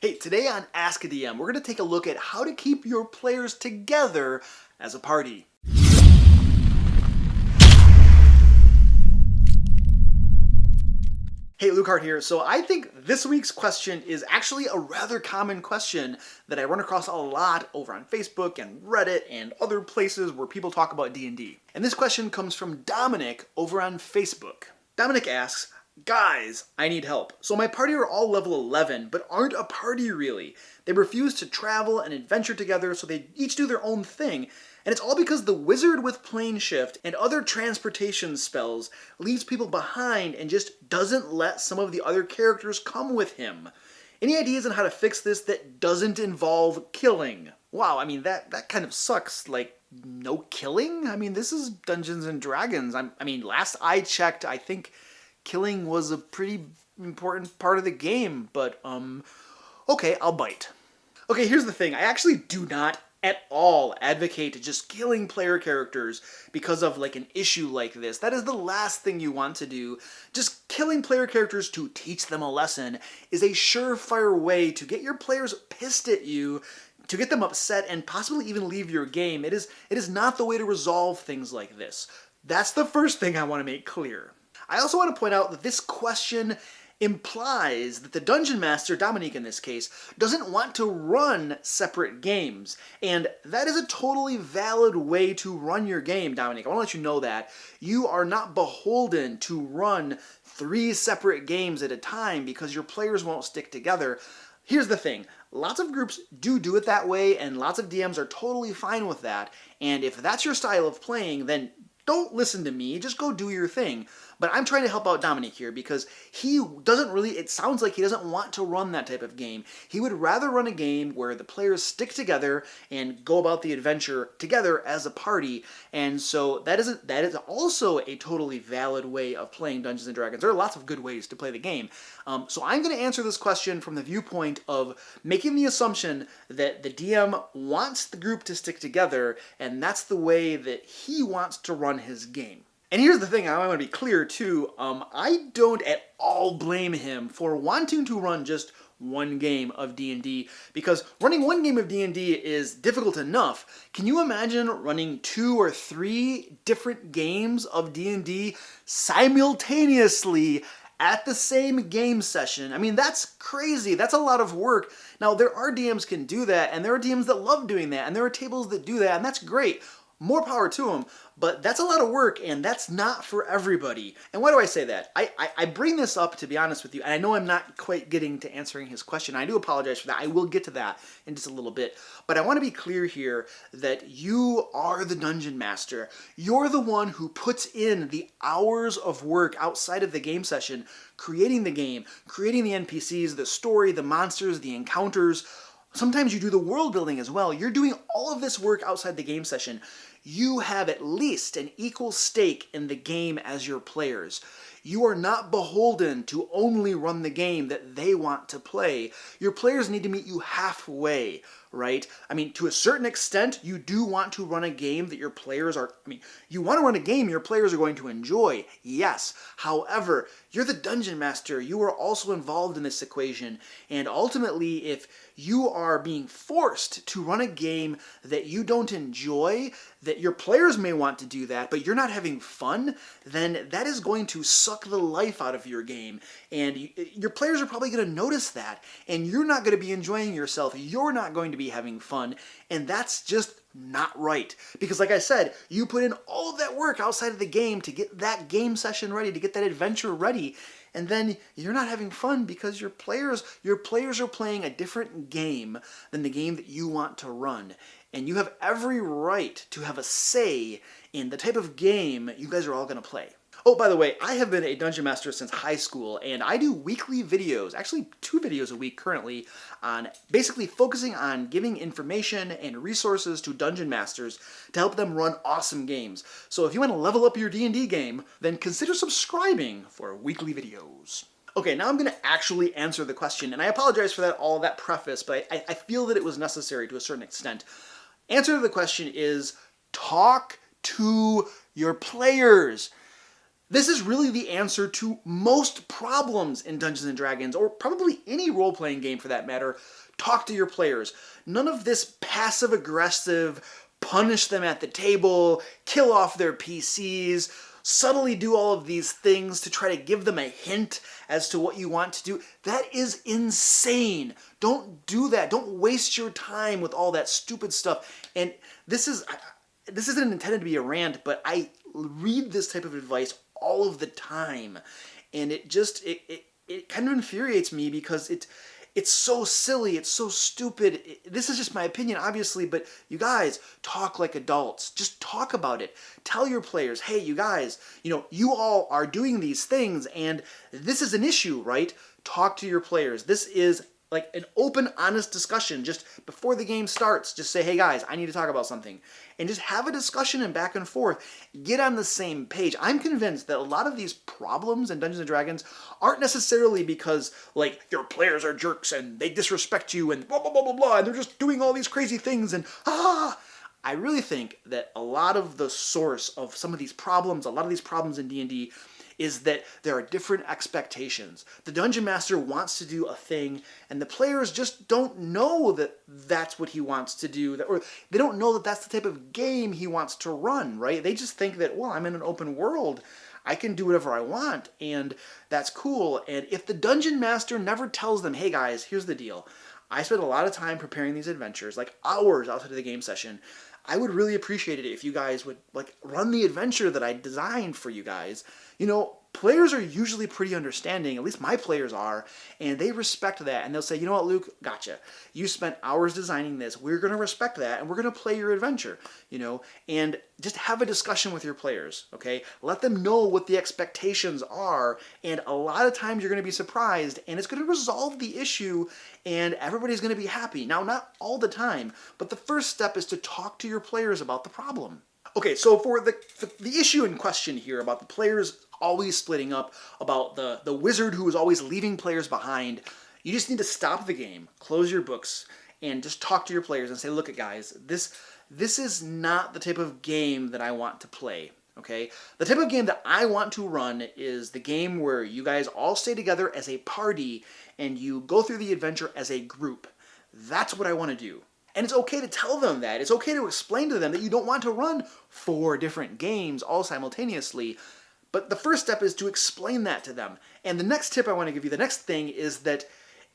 Hey, today on Ask a DM, we're going to take a look at how to keep your players together as a party. Hey, Luke Hart here. So I think this week's question is actually a rather common question that I run across a lot over on Facebook and Reddit and other places where people talk about D&D. And this question comes from Dominic over on Facebook. Dominic asks, "Guys, I need help. So my party are all level 11, but aren't a party really. They refuse to travel and adventure together, so they each do their own thing. And it's all because the wizard with plane shift and other transportation spells leaves people behind and just doesn't let some of the other characters come with him. Any ideas on how to fix this that doesn't involve killing?" Wow, I mean, that kind of sucks. Like, no killing? I mean, this is Dungeons and Dragons. I mean, last I checked, I think killing was a pretty important part of the game, but, okay, I'll bite. Okay, here's the thing. I actually do not at all advocate just killing player characters because of like an issue like this. That is the last thing you want to do. Just killing player characters to teach them a lesson is a surefire way to get your players pissed at you, to get them upset, and possibly even leave your game. It is not the way to resolve things like this. That's the first thing I want to make clear. I also want to point out that this question implies that the Dungeon Master, Dominique in this case, doesn't want to run separate games. And that is a totally valid way to run your game, Dominique. I want to let you know that. You are not beholden to run 3 separate games at a time because your players won't stick together. Here's the thing. Lots of groups do it that way, and lots of DMs are totally fine with that. And if that's your style of playing, then don't listen to me, just go do your thing. But I'm trying to help out Dominic here because he doesn't really, it sounds like he doesn't want to run that type of game. He would rather run a game where the players stick together and go about the adventure together as a party. And so that is also a totally valid way of playing Dungeons & Dragons. There are lots of good ways to play the game. So I'm going to answer this question from the viewpoint of making the assumption that the DM wants the group to stick together, and that's the way that he wants to run his game. And here's the thing, I want to be clear too, I don't at all blame him for wanting to run just one game of D&D, because running one game of D&D is difficult enough. Can you imagine running 2 or 3 different games of D&D simultaneously at the same game session? I mean, that's crazy. That's a lot of work. Now, there are DMs can do that, and there are DMs that love doing that, and there are tables that do that, and that's great. More power to them, but that's a lot of work, and that's not for everybody. And why do I say that? I bring this up, to be honest with you, and I know I'm not quite getting to answering his question. I do apologize for that. I will get to that in just a little bit. But I want to be clear here that you are the Dungeon Master. You're the one who puts in the hours of work outside of the game session, creating the game, creating the NPCs, the story, the monsters, the encounters. Sometimes you do the world building as well. You're doing all of this work outside the game session. You have at least an equal stake in the game as your players. You are not beholden to only run the game that they want to play. Your players need to meet you halfway, right? I mean, to a certain extent, you do want to run a game that your players are, you want to run a game your players are going to enjoy, yes. However, you're the Dungeon Master. You are also involved in this equation. And ultimately, if you are being forced to run a game that you don't enjoy, that your players may want to do that, but you're not having fun, then that is going to suck the life out of your game. And your players are probably going to notice that, and you're not going to be enjoying yourself. You're not going to be having fun, and that's just not right. Because like I said, you put in all of that work outside of the game to get that game session ready, to get that adventure ready, and then you're not having fun because your players are playing a different game than the game that you want to run. And you have every right to have a say in the type of game you guys are all going to play. Oh, by the way, I have been a Dungeon Master since high school, and I do weekly videos, actually 2 videos a week currently, on basically focusing on giving information and resources to Dungeon Masters to help them run awesome games. So if you want to level up your D&D game, then consider subscribing for weekly videos. Okay, now I'm going to actually answer the question, and I apologize for all that preface, but I feel that it was necessary to a certain extent. Answer to the question is, talk to your players. This is really the answer to most problems in Dungeons & Dragons, or probably any role-playing game for that matter. Talk to your players. None of this passive-aggressive, punish them at the table, kill off their PCs, subtly do all of these things to try to give them a hint as to what you want to do. That is insane. Don't do that. Don't waste your time with all that stupid stuff. And this isn't intended to be a rant, but I read this type of advice all of the time, and it kind of infuriates me because it's so silly, it's so stupid. This is just my opinion, obviously, but you guys, talk like adults. Just talk about it. Tell your players, hey, you guys, you all are doing these things, and this is an issue, right? Talk to your players. This is like an open, honest discussion just before the game starts. Just say, hey guys, I need to talk about something. And just have a discussion and back and forth. Get on the same page. I'm convinced that a lot of these problems in Dungeons & Dragons aren't necessarily because, like, your players are jerks and they disrespect you and blah, blah, blah, blah, blah, and they're just doing all these crazy things and I really think that a lot of the source of some of these problems, a lot of these problems in D&D, is that there are different expectations. The Dungeon Master wants to do a thing, and the players just don't know that that's what he wants to do, or they don't know that that's the type of game he wants to run, right? They just think that, well, I'm in an open world, I can do whatever I want, and that's cool. And if the Dungeon Master never tells them, hey guys, here's the deal, I spent a lot of time preparing these adventures, like hours outside of the game session, I would really appreciate it if you guys would run the adventure that I designed for you guys. Players are usually pretty understanding, at least my players are, and they respect that. And they'll say, you know what, Luke, gotcha. You spent hours designing this. We're going to respect that, and we're going to play your adventure, and just have a discussion with your players, okay? Let them know what the expectations are, and a lot of times you're going to be surprised, and it's going to resolve the issue, and everybody's going to be happy. Now, not all the time, but the first step is to talk to your players about the problem. Okay, so for the issue in question here about the players always splitting up, about the wizard who is always leaving players behind, you just need to stop the game, close your books, and just talk to your players and say, look at guys, this is not the type of game that I want to play, okay? The type of game that I want to run is the game where you guys all stay together as a party and you go through the adventure as a group. That's what I want to do. And it's okay to tell them that. It's okay to explain to them that you don't want to run 4 different games all simultaneously. But the first step is to explain that to them. And the next tip I want to give you, the next thing, is that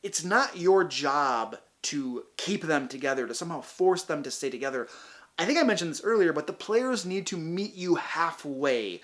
it's not your job to keep them together, to somehow force them to stay together. I think I mentioned this earlier, but the players need to meet you halfway.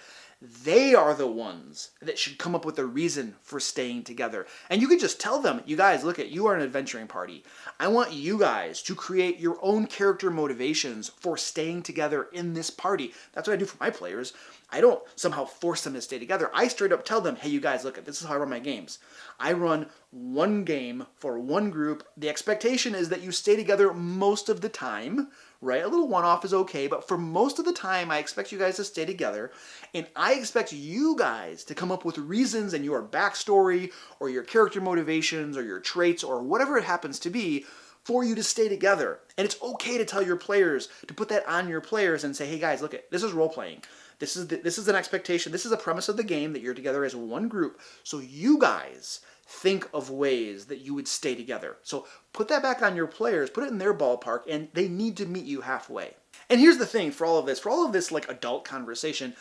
They are the ones that should come up with a reason for staying together. And you can just tell them, you guys, look at, you are an adventuring party. I want you guys to create your own character motivations for staying together in this party. That's what I do for my players. I don't somehow force them to stay together. I straight up tell them, hey, you guys, look at, this is how I run my games. I run one game for one group. The expectation is that you stay together most of the time, right? A little one-off is okay, but for most of the time, I expect you guys to stay together, and I expect you guys to come up with reasons in your backstory, or your character motivations, or your traits, or whatever it happens to be, for you to stay together. And it's okay to tell your players, to put that on your players and say, hey guys, look, this is role-playing. This is an expectation. This is a premise of the game that you're together as one group. So you guys think of ways that you would stay together. So put that back on your players, put it in their ballpark, and they need to meet you halfway. And here's the thing for all of this like adult conversation,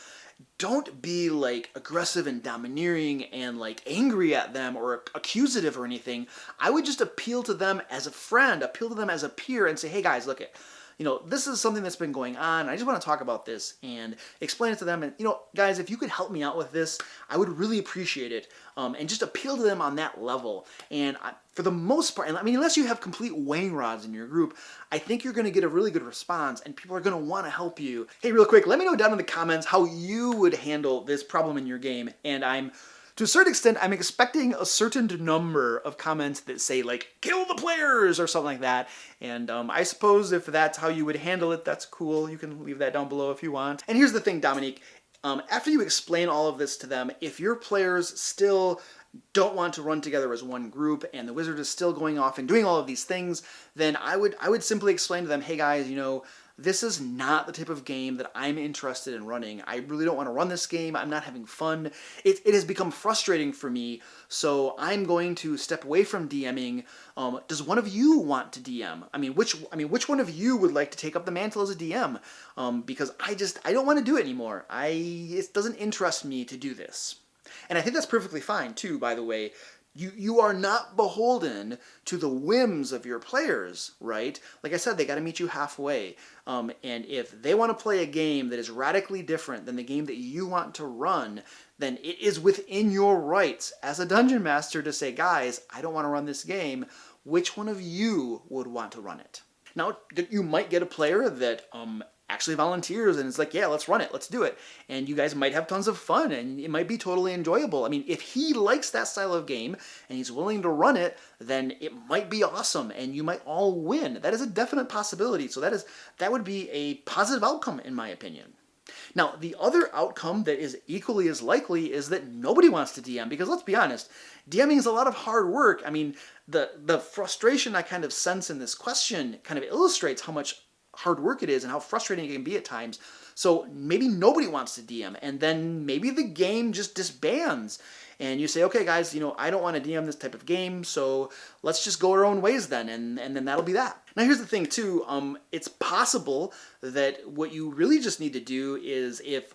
don't be like aggressive and domineering and like angry at them or accusative or anything. I would just appeal to them as a friend, appeal to them as a peer and say, hey guys, look, this is something that's been going on. I just want to talk about this and explain it to them. And, guys, if you could help me out with this, I would really appreciate it. And just appeal to them on that level. And for the most part, unless you have complete weighing rods in your group, I think you're going to get a really good response and people are going to want to help you. Hey, real quick, let me know down in the comments how you would handle this problem in your game. And to a certain extent, I'm expecting a certain number of comments that say, like, kill the players or something like that. And I suppose if that's how you would handle it, that's cool. You can leave that down below if you want. And here's the thing, Dominique. After you explain all of this to them, if your players still don't want to run together as one group and the wizard is still going off and doing all of these things, then I would simply explain to them, hey guys, this is not the type of game that I'm interested in running. I really don't want to run this game. I'm not having fun. It has become frustrating for me, so I'm going to step away from DMing. Does one of you want to DM? Which one of you would like to take up the mantle as a DM? Because I don't want to do it anymore. It doesn't interest me to do this. And I think that's perfectly fine too, by the way. You are not beholden to the whims of your players, right? Like I said, they got to meet you halfway. And if they want to play a game that is radically different than the game that you want to run, then it is within your rights as a dungeon master to say, guys, I don't want to run this game. Which one of you would want to run it? Now, you might get a player that actually volunteers and it's like, yeah, let's run it, let's do it. And you guys might have tons of fun and it might be totally enjoyable. I mean, if he likes that style of game and he's willing to run it, then it might be awesome and you might all win. That is a definite possibility. So that would be a positive outcome in my opinion. Now, the other outcome that is equally as likely is that nobody wants to DM, because let's be honest, DMing is a lot of hard work. I mean, the frustration I kind of sense in this question kind of illustrates how much hard work it is and how frustrating it can be at times. So maybe nobody wants to DM, and then maybe the game just disbands and you say, okay guys, I don't want to DM this type of game, so let's just go our own ways then, and then that'll be that. Now here's the thing too, it's possible that what you really just need to do is, if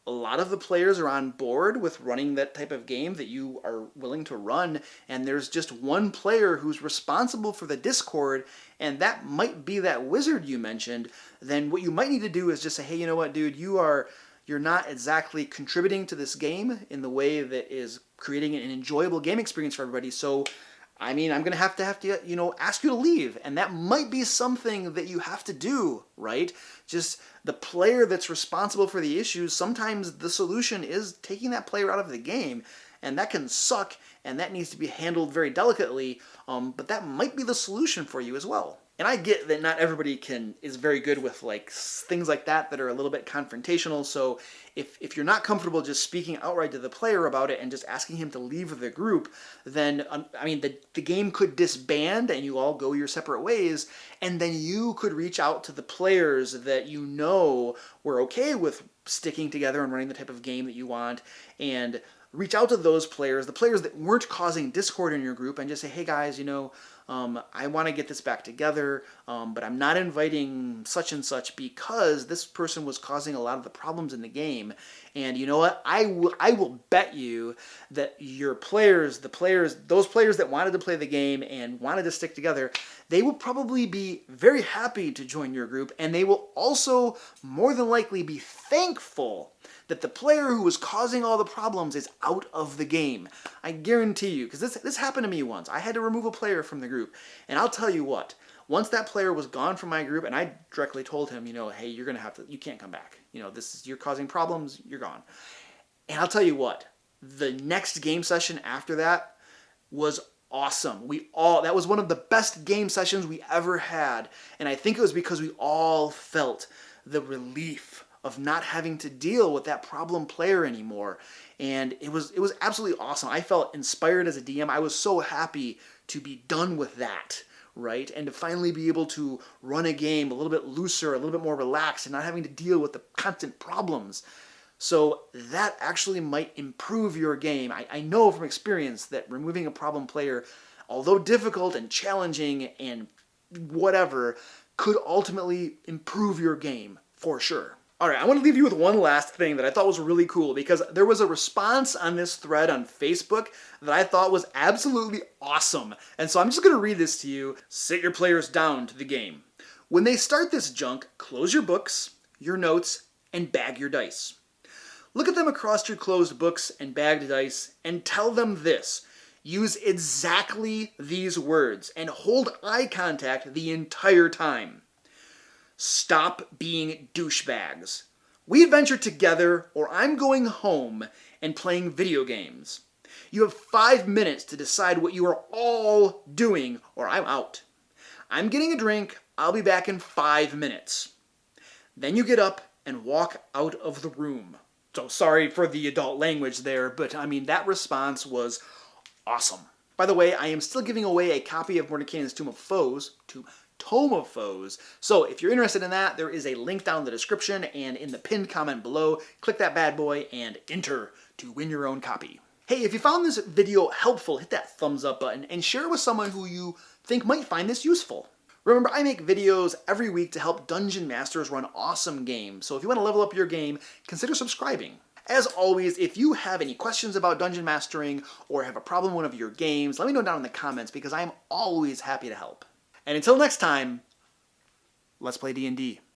a lot of the players are on board with running that type of game that you are willing to run, and there's just one player who's responsible for the Discord, and that might be that wizard you mentioned, then what you might need to do is just say, hey, you know what, dude, you're not exactly contributing to this game in the way that is creating an enjoyable game experience for everybody, so I'm going to have to ask you to leave. And that might be something that you have to do, right? Just the player that's responsible for the issues, sometimes the solution is taking that player out of the game. And that can suck, and that needs to be handled very delicately, but that might be the solution for you as well. And I get that not everybody is very good with things like that are a little bit confrontational, so if you're not comfortable just speaking outright to the player about it and just asking him to leave the group, then, the game could disband and you all go your separate ways, and then you could reach out to the players that were okay with sticking together and running the type of game that you want, and reach out to those players, the players that weren't causing discord in your group, and just say, hey guys, I want to get this back together, but I'm not inviting such and such because this person was causing a lot of the problems in the game. And you know what? I will bet you that your players, those players that wanted to play the game and wanted to stick together, they will probably be very happy to join your group, and they will also more than likely be thankful that the player who was causing all the problems is out of the game. I guarantee you, because this happened to me once. I had to remove a player from the group, and I'll tell you what, once that player was gone from my group, and I directly told him, hey, you can't come back. You're causing problems, you're gone. And I'll tell you what, the next game session after that was awesome. That was one of the best game sessions we ever had, and I think it was because we all felt the relief of not having to deal with that problem player anymore. And it was absolutely awesome. I felt inspired as a DM. I was so happy to be done with that, right? And to finally be able to run a game a little bit looser, a little bit more relaxed, and not having to deal with the constant problems. So that actually might improve your game. I know from experience that removing a problem player, although difficult and challenging and whatever, could ultimately improve your game for sure. All right, I want to leave you with one last thing that I thought was really cool, because there was a response on this thread on Facebook that I thought was absolutely awesome. And so I'm just going to read this to you. Sit your players down to the game. When they start this junk, close your books, your notes, and bag your dice. Look at them across your closed books and bagged dice and tell them this. Use exactly these words and hold eye contact the entire time. Stop being douchebags. We adventure together, or I'm going home and playing video games. You have 5 minutes to decide what you are all doing, or I'm out. I'm getting a drink. I'll be back in 5 minutes. Then you get up and walk out of the room. So sorry for the adult language there, but that response was awesome. By the way, I am still giving away a copy of Mordecai's Tome of Foes. So if you're interested in that, there is a link down in the description and in the pinned comment below. Click that bad boy and enter to win your own copy. Hey, if you found this video helpful, hit that thumbs up button and share it with someone who you think might find this useful. Remember, I make videos every week to help dungeon masters run awesome games, so if you want to level up your game, consider subscribing. As always, if you have any questions about dungeon mastering or have a problem with one of your games, let me know down in the comments because I'm always happy to help. And until next time, let's play D&D.